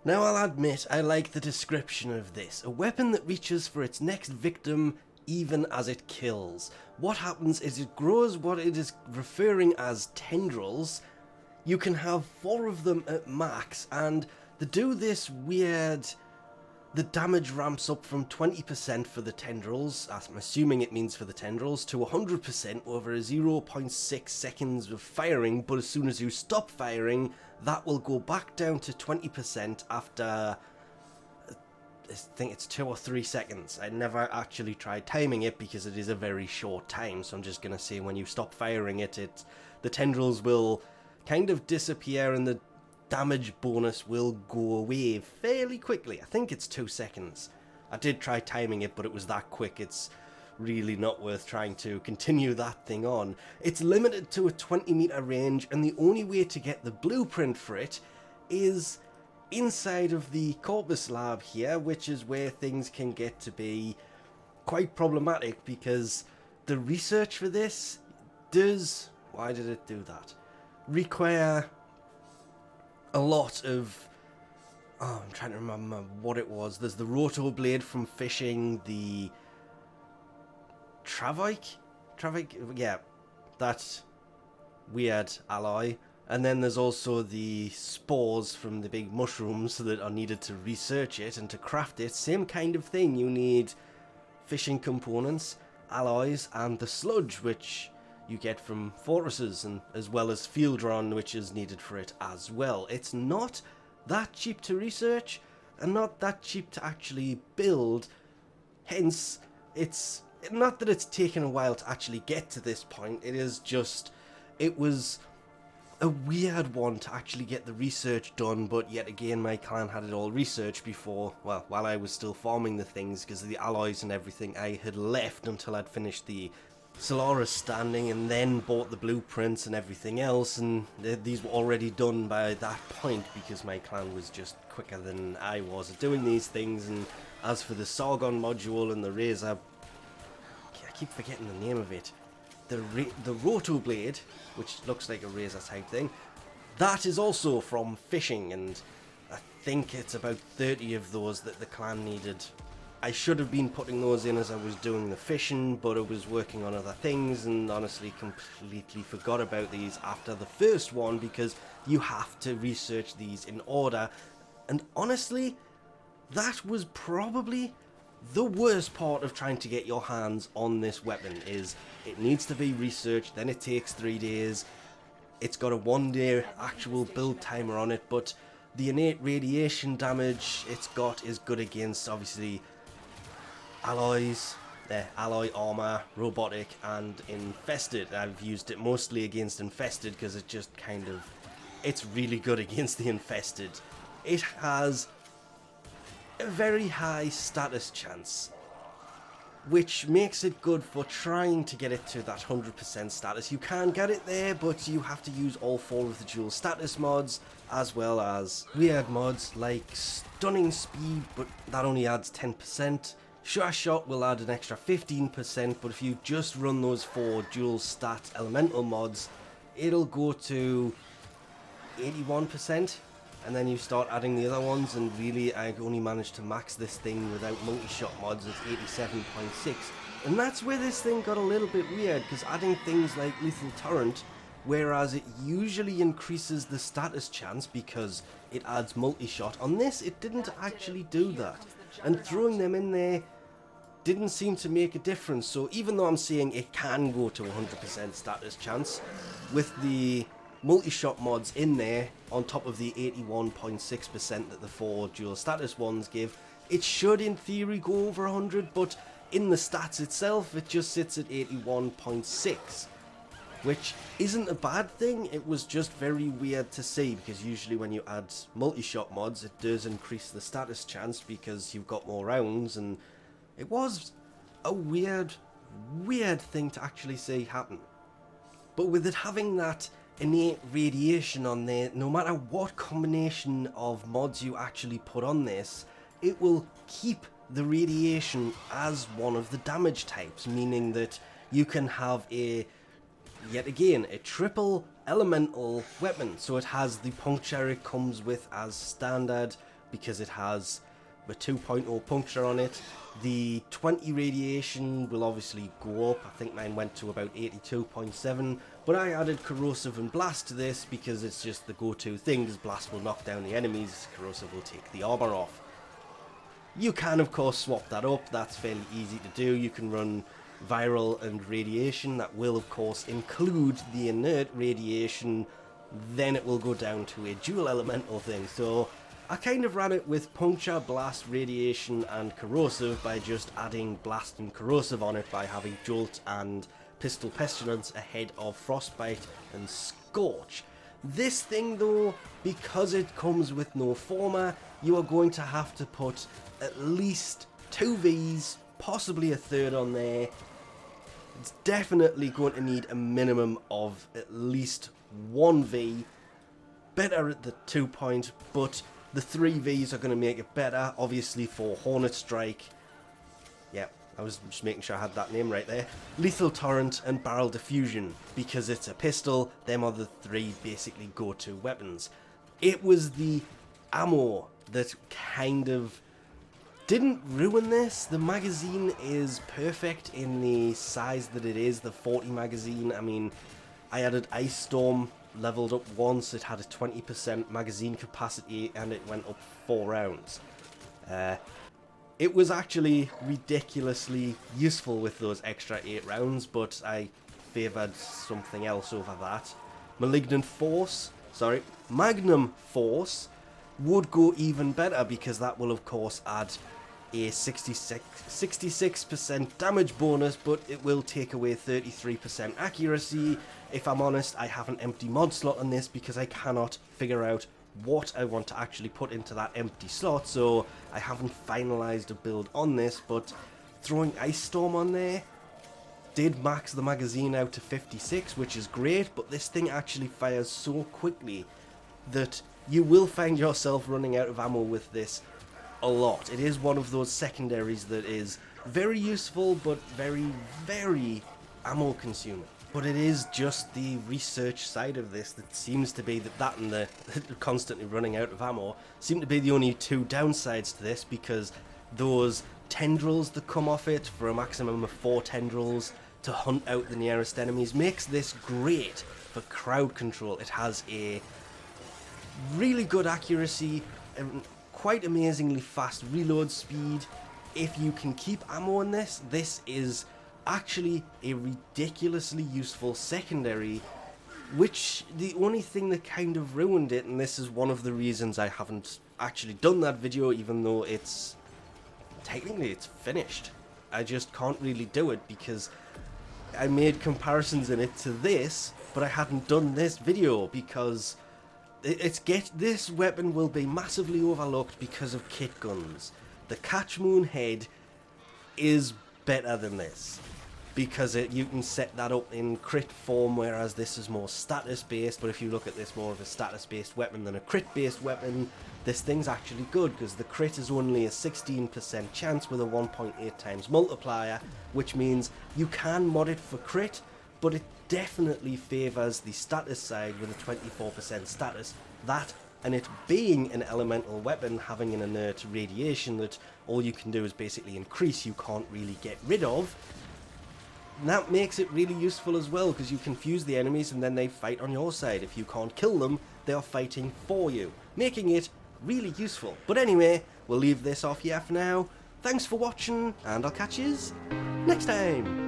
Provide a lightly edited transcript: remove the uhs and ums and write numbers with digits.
Now I'll admit I like the description of this. A weapon that reaches for its next victim even as it kills. What happens is it grows what it is referring as tendrils. You can have 4 of them at max, and they do this weird... The damage ramps up from 20% for the tendrils, I'm assuming it means for the tendrils, to 100% over 0.6 seconds of firing, but as soon as you stop firing, that will go back down to 20% after, I think it's 2 or 3 seconds. I never actually tried timing it because it is a very short time, so I'm just going to say when you stop firing it, the tendrils will kind of disappear and the damage bonus will go away fairly quickly. I think it's 2 seconds. I did try timing it, but it was that quick. It's really not worth trying to continue that thing on. It's limited to a 20-meter range, and the only way to get the blueprint for it is inside of the Corpus lab here, which is where things can get to be quite problematic because the research for this does, why did it do that, require a lot of, I'm trying to remember what it was. There's the roto blade from fishing, the Travoik, yeah, that weird alloy. And then there's also the spores from the big mushrooms that are needed to research it and to craft it. Same kind of thing. You need fishing components, alloys, and the sludge, which you get from fortresses, and as well as field run, which is needed for it as well. It's not that cheap to research and not that cheap to actually build. Hence, it's not that it's taken a while to actually get to this point. It is just, it was a weird one to actually get the research done, but yet again my clan had it all researched before, well, while I was still farming the things, because of the alloys and everything. I had left until I'd finished the Solaris standing and then bought the blueprints and everything else, and these were already done by that point because my clan was just quicker than I was at doing these things. And as for the Sargon module and the Razor, I keep forgetting the name of it, the roto blade, which looks like a razor type thing, that is also from fishing, and I think it's about 30 of those that the clan needed. I should have been putting those in as I was doing the fishing, but I was working on other things and honestly completely forgot about these after the first one because you have to research these in order. And honestly, that was probably the worst part of trying to get your hands on this weapon. Is it needs to be researched, then it takes 3 days. It's got a 1-day actual build timer on it, but the innate radiation damage it's got is good against obviously alloys, alloy armor, robotic, and infested. I've used it mostly against infested because it just kind of, it's really good against the infested. It has a very high status chance, which makes it good for trying to get it to that 100% status. You can get it there, but you have to use all 4 of the dual status mods, as well as weird mods like stunning speed, but that only adds 10%. Sure Shot will add an extra 15%, but if you just run those 4 dual stat elemental mods, it'll go to 81%. And then you start adding the other ones, and really I only managed to max this thing without multi-shot mods at 87.6. And that's where this thing got a little bit weird, because adding things like Lethal Torrent, whereas it usually increases the status chance because it adds multi-shot, on this it didn't actually do that. And throwing them in there didn't seem to make a difference. So even though I'm saying it can go to 100% status chance, with the multi-shot mods in there, on top of the 81.6% that the 4 dual status ones give, it should in theory go over 100, but in the stats itself it just sits at 81.6, which isn't a bad thing. It was just very weird to see, because usually when you add multi-shot mods it does increase the status chance because you've got more rounds, and it was a weird thing to actually see happen. But with it having that innate radiation on there, no matter what combination of mods you actually put on this, it will keep the radiation as one of the damage types, meaning that you can have a, yet again, a triple elemental weapon. So it has the puncture it comes with as standard, because it has the 2.0 puncture on it. The 20 radiation will obviously go up. I think mine went to about 82.7, but I added corrosive and blast to this because it's just the go-to thing, because blast will knock down the enemies, corrosive will take the armor off. You can of course swap that up, that's fairly easy to do. You can run viral and radiation, that will of course include the inert radiation, then it will go down to a dual elemental thing. So I kind of ran it with puncture, blast, radiation and corrosive by just adding blast and corrosive on it by having jolt and pistol pestilence ahead of frostbite and scorch. This thing though, because it comes with no former, you are going to have to put at least 2 Vs, possibly a third on there. It's definitely going to need a minimum of at least 1 V, better at the 2 point, but the 3 Vs are going to make it better, obviously for Hornet Strike. Yeah, I was just making sure I had that name right there. Lethal Torrent and Barrel Diffusion, because it's a pistol, them are the 3 basically go-to weapons. It was the ammo that kind of didn't ruin this. The magazine is perfect in the size that it is, the 40 magazine. I mean, I added Ice Storm, leveled up once, it had a 20% magazine capacity and it went up 4 rounds. It was actually ridiculously useful with those extra 8 rounds, but I favoured something else over that. Magnum Force would go even better, because that will of course add a 66% damage bonus, but it will take away 33% accuracy. If I'm honest, I have an empty mod slot on this because I cannot figure out what I want to actually put into that empty slot, so I haven't finalized a build on this, but throwing Ice Storm on there did max the magazine out to 56, which is great, but this thing actually fires so quickly that you will find yourself running out of ammo with this a lot. It is one of those secondaries that is very useful, but very, very ammo consuming. But it is just the research side of this that seems to be that and the constantly running out of ammo seem to be the only 2 downsides to this, because those tendrils that come off it, for a maximum of 4 tendrils to hunt out the nearest enemies, makes this great for crowd control. It has a really good accuracy and quite amazingly fast reload speed. If you can keep ammo in this, this is actually a ridiculously useful secondary, which the only thing that kind of ruined it, and this is one of the reasons I haven't actually done that video, even though it's technically it's finished. I just can't really do it because I made comparisons in it to this, but I hadn't done this video because this weapon will be massively overlooked because of kit guns. The Catch Moon head is better than this because you can set that up in crit form, whereas this is more status based. But if you look at this more of a status based weapon than a crit based weapon, this thing's actually good because the crit is only a 16% chance with a 1.8 times multiplier, which means you can mod it for crit, but it definitely favours the status side with a 24% status. That, and it being an elemental weapon, having an inert radiation that all you can do is basically increase, you can't really get rid of. And that makes it really useful as well, because you confuse the enemies and then they fight on your side. If you can't kill them, they are fighting for you, making it really useful. But anyway, we'll leave this off here for now. Thanks for watching, and I'll catch yous next time.